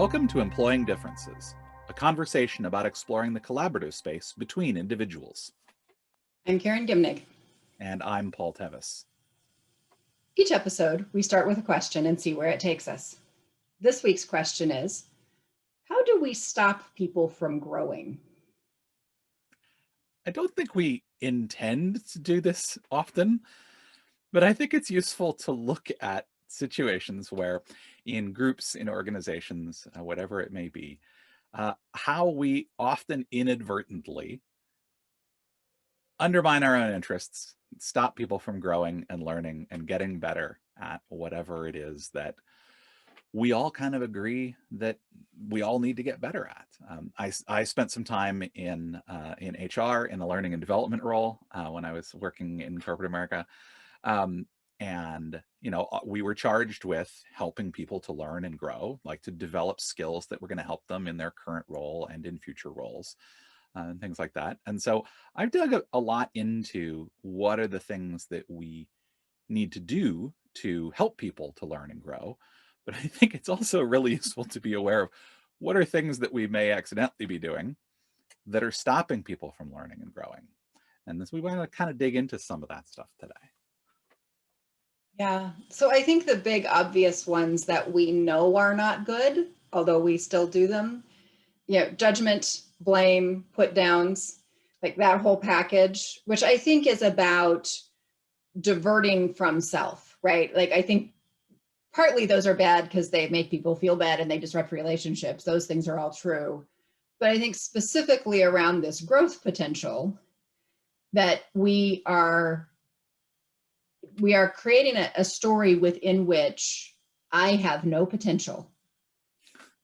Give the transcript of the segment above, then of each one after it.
Welcome to Employing Differences, a conversation about exploring the collaborative space between individuals. I'm Karen Gimnig. And I'm Paul Tevis. Each episode, we start with a question and see where it takes us. This week's question is, how do we stop people from growing? I don't think we intend to do this often, but I think it's useful to look at situations where in groups, in organizations, whatever it may be, how we often inadvertently undermine our own interests, stop people from growing and learning and getting better at whatever it is that we all kind of agree that we all need to get better at. I spent some time in HR in a learning and development role when I was working in corporate America, um, and we were charged with helping people to learn and grow, like to develop skills that were going to help them in their current role and in future roles. And things like that. And so I've dug a lot into what are the things that we need to do to help people to learn and grow. But I think it's also really useful to be aware of what are things that we may accidentally be doing that are stopping people from learning and growing. And this, we want to kind of dig into some of that stuff today. Yeah, so I think the big obvious ones that we know are not good, although we still do them, judgment, blame, put downs, like that whole package, which I think is about diverting from self, right? Like I think partly those are bad because they make people feel bad and they disrupt relationships. Those things are all true. But I think specifically around this growth potential that we are creating a story within which I have no potential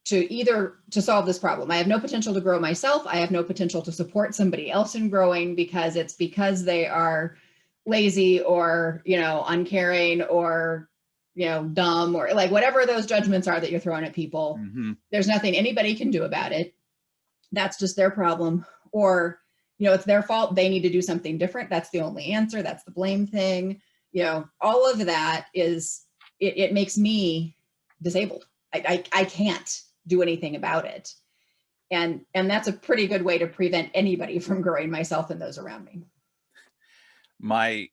to solve this problem. I have no potential to grow myself. I have no potential to support somebody else in growing because they are lazy or, uncaring or, dumb or like whatever those judgments are that you're throwing at people. Mm-hmm. There's nothing anybody can do about it. That's just their problem. Or, it's their fault. They need to do something different. That's the only answer. That's the blame thing. All of that is, it makes me disabled. I can't do anything about it. And that's a pretty good way to prevent anybody from growing, myself and those around me.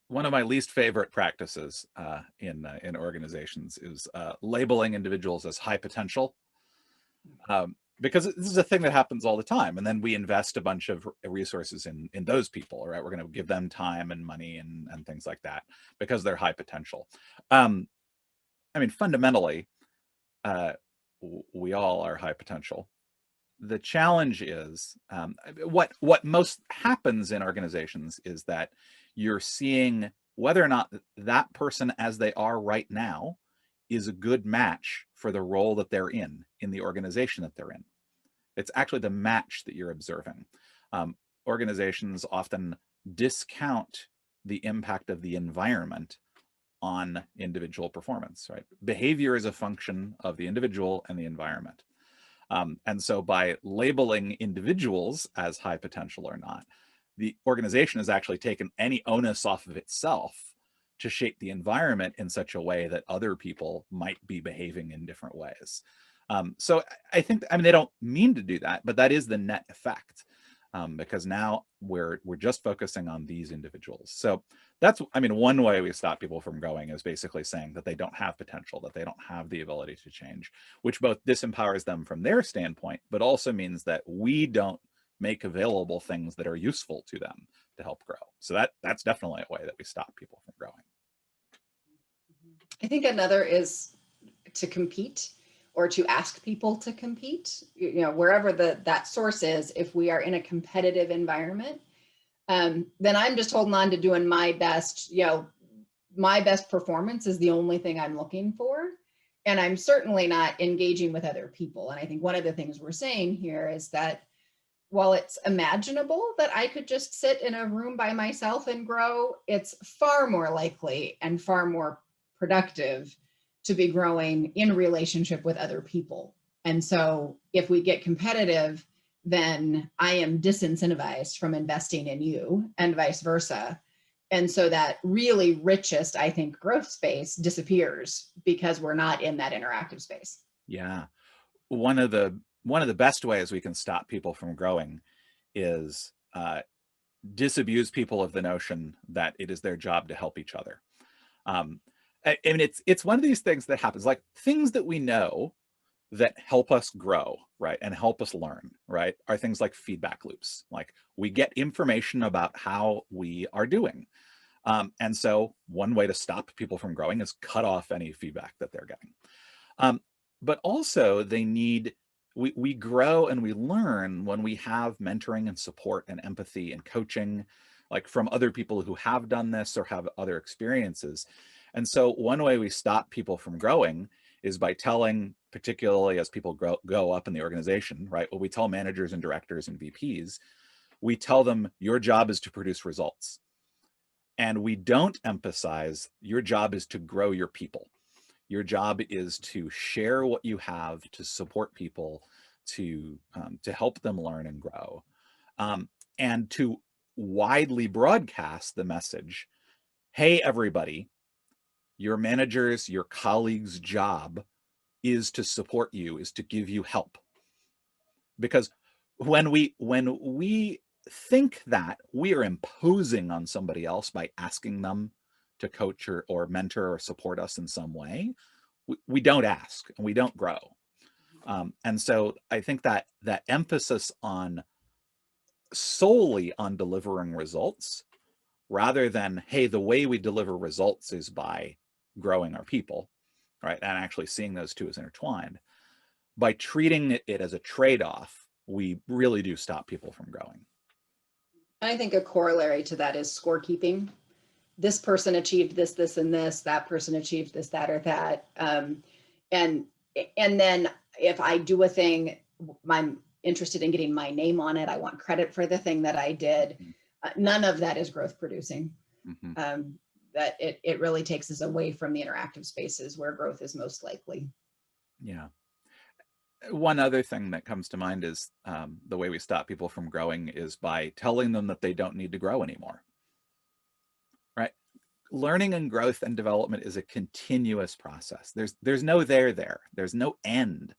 One of my least favorite practices in organizations is labeling individuals as high potential. Because this is a thing that happens all the time. And then we invest a bunch of resources in those people, right? We're going to give them time and money and things like that because they're high potential. Fundamentally, we all are high potential. The challenge is what most happens in organizations is that you're seeing whether or not that person as they are right now is a good match for the role that they're in the organization that they're in. It's actually the match that you're observing. Organizations often discount the impact of the environment on individual performance, right? Behavior is a function of the individual and the environment. And so by labeling individuals as high potential or not, the organization has actually taken any onus off of itself to shape the environment in such a way that other people might be behaving in different ways. So I think, they don't mean to do that, but that is the net effect. Because now we're just focusing on these individuals. So that's, one way we stop people from growing is basically saying that they don't have potential, that they don't have the ability to change, which both disempowers them from their standpoint, but also means that we don't make available things that are useful to them to help grow. So that's definitely a way that we stop people from growing. I think another is to compete or to ask people to compete, wherever that source is. If we are in a competitive environment, then I'm just holding on to doing my best. My best performance is the only thing I'm looking for. And I'm certainly not engaging with other people. And I think one of the things we're saying here is that while it's imaginable that I could just sit in a room by myself and grow, it's far more likely and far more productive to be growing in relationship with other people. And so if we get competitive, then I am disincentivized from investing in you and vice versa. And so that really richest, I think, growth space disappears because we're not in that interactive space. Yeah. one of the best ways we can stop people from growing is disabuse people of the notion that it is their job to help each other. I mean, it's one of these things that happens, like things that we know that help us grow, right, and help us learn, right, are things like feedback loops. Like we get information about how we are doing. And so one way to stop people from growing is cut off any feedback that they're getting. But also we grow and we learn when we have mentoring and support and empathy and coaching, like from other people who have done this or have other experiences. And so one way we stop people from growing is by telling, particularly as people go up in the organization, right? What we tell managers and directors and VPs, we tell them your job is to produce results. And we don't emphasize your job is to grow your people. Your job is to share what you have, to support people, to help them learn and grow, and to widely broadcast the message, hey, everybody, your manager's, your colleagues' job is to support you, is to give you help. Because when we think that we are imposing on somebody else by asking them to coach or mentor or support us in some way, we don't ask and we don't grow. And so I think that that emphasis on solely on delivering results rather than, hey, the way we deliver results is by growing our people, right? And actually seeing those two as intertwined. By treating it as a trade-off, we really do stop people from growing. I think a corollary to that is scorekeeping. This person achieved this, this, and this. That person achieved this, that, or that. And then if I do a thing, I'm interested in getting my name on it. I want credit for the thing that I did. None of that is growth producing. Mm-hmm. That it really takes us away from the interactive spaces where growth is most likely. Yeah. One other thing that comes to mind is the way we stop people from growing is by telling them that they don't need to grow anymore. Right? Learning and growth and development is a continuous process. There's no there. There's no end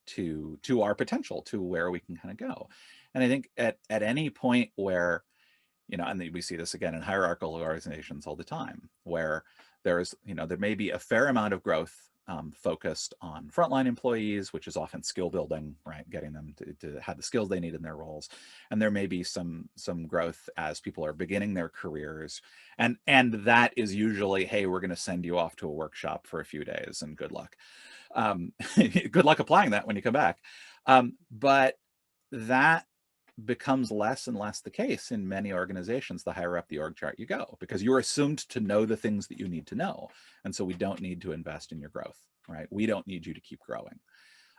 to our potential, to where we can kind of go. And I think at any point where, and we see this again in hierarchical organizations all the time, where there may be a fair amount of growth focused on frontline employees, which is often skill building, right? Getting them to have the skills they need in their roles. And there may be some growth as people are beginning their careers. And that is usually, hey, we're going to send you off to a workshop for a few days and good luck. Good luck applying that when you come back. But that becomes less and less the case in many organizations the higher up the org chart you go, because you're assumed to know the things that you need to know. And so we don't need to invest in your growth, right? We don't need you to keep growing.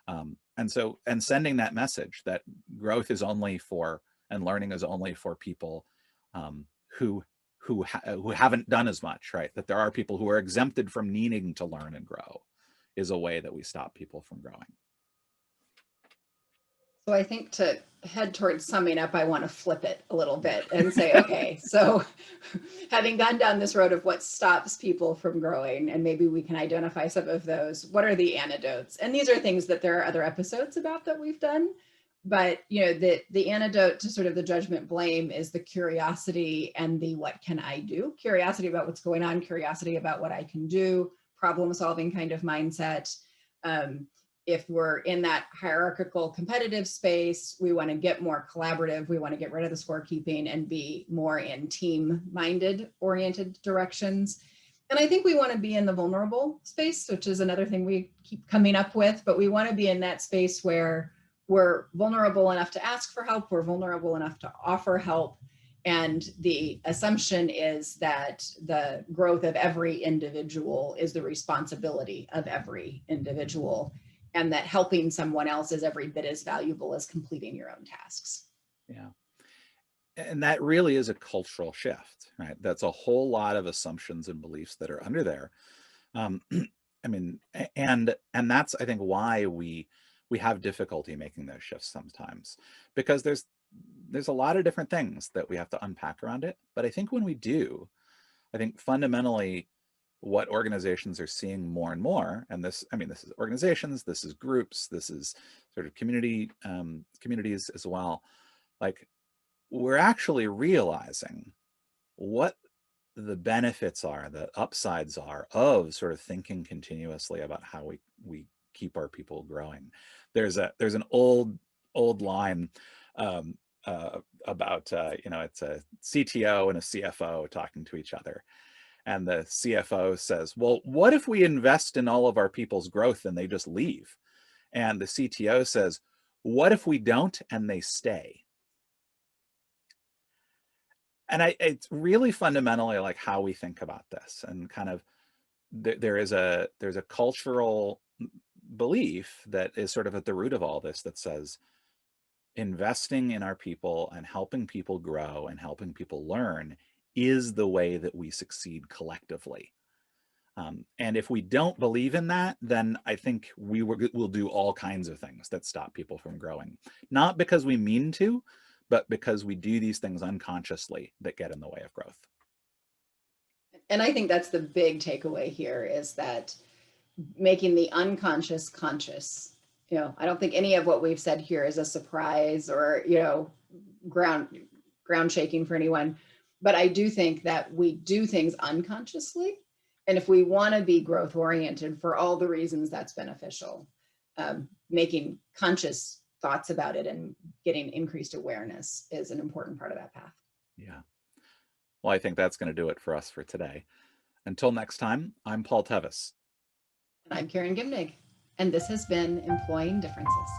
And sending that message that growth is only for, and learning is only for people who haven't done as much, right? That there are people who are exempted from needing to learn and grow is a way that we stop people from growing. So I think to head towards summing up, I want to flip it a little bit and say, okay, so having gone down this road of what stops people from growing, and maybe we can identify some of those, what are the antidotes? And these are things that there are other episodes about that we've done. But the antidote to sort of the judgment blame is the curiosity and the what can I do? Curiosity about what's going on, curiosity about what I can do, problem solving kind of mindset. If we're in that hierarchical competitive space, we want to get more collaborative. We want to get rid of the scorekeeping and be more in team-minded oriented directions. And I think we want to be in the vulnerable space, which is another thing we keep coming up with, but we want to be in that space where we're vulnerable enough to ask for help, we're vulnerable enough to offer help. And the assumption is that the growth of every individual is the responsibility of every individual, and that helping someone else is every bit as valuable as completing your own tasks. Yeah. And that really is a cultural shift, right? That's a whole lot of assumptions and beliefs that are under there. I mean, and that's, I think, why we have difficulty making those shifts sometimes, because there's a lot of different things that we have to unpack around it. But I think when we do, I think fundamentally what organizations are seeing more and more, and this, I mean, this is organizations, this is groups, this is sort of communities as well. Like, we're actually realizing what the benefits are, the upsides are of sort of thinking continuously about how we keep our people growing. There's an old line um, about it's a CTO and a CFO talking to each other, and the CFO says, "Well, what if we invest in all of our people's growth and they just leave?" And the CTO says, "What if we don't and they stay?" And it's really fundamentally like how we think about this, and kind of there's a cultural belief that is sort of at the root of all this that says investing in our people and helping people grow and helping people learn is the way that we succeed collectively. And if we don't believe in that, then I think we'll do all kinds of things that stop people from growing. Not because we mean to, but because we do these things unconsciously that get in the way of growth. And I think that's the big takeaway here, is that making the unconscious conscious. I don't think any of what we've said here is a surprise or, ground shaking for anyone. But I do think that we do things unconsciously. And if we want to be growth oriented for all the reasons that's beneficial, making conscious thoughts about it and getting increased awareness is an important part of that path. Yeah. Well, I think that's going to do it for us for today. Until next time, I'm Paul Tevis. And I'm Karen Gimnig, and this has been Employing Differences.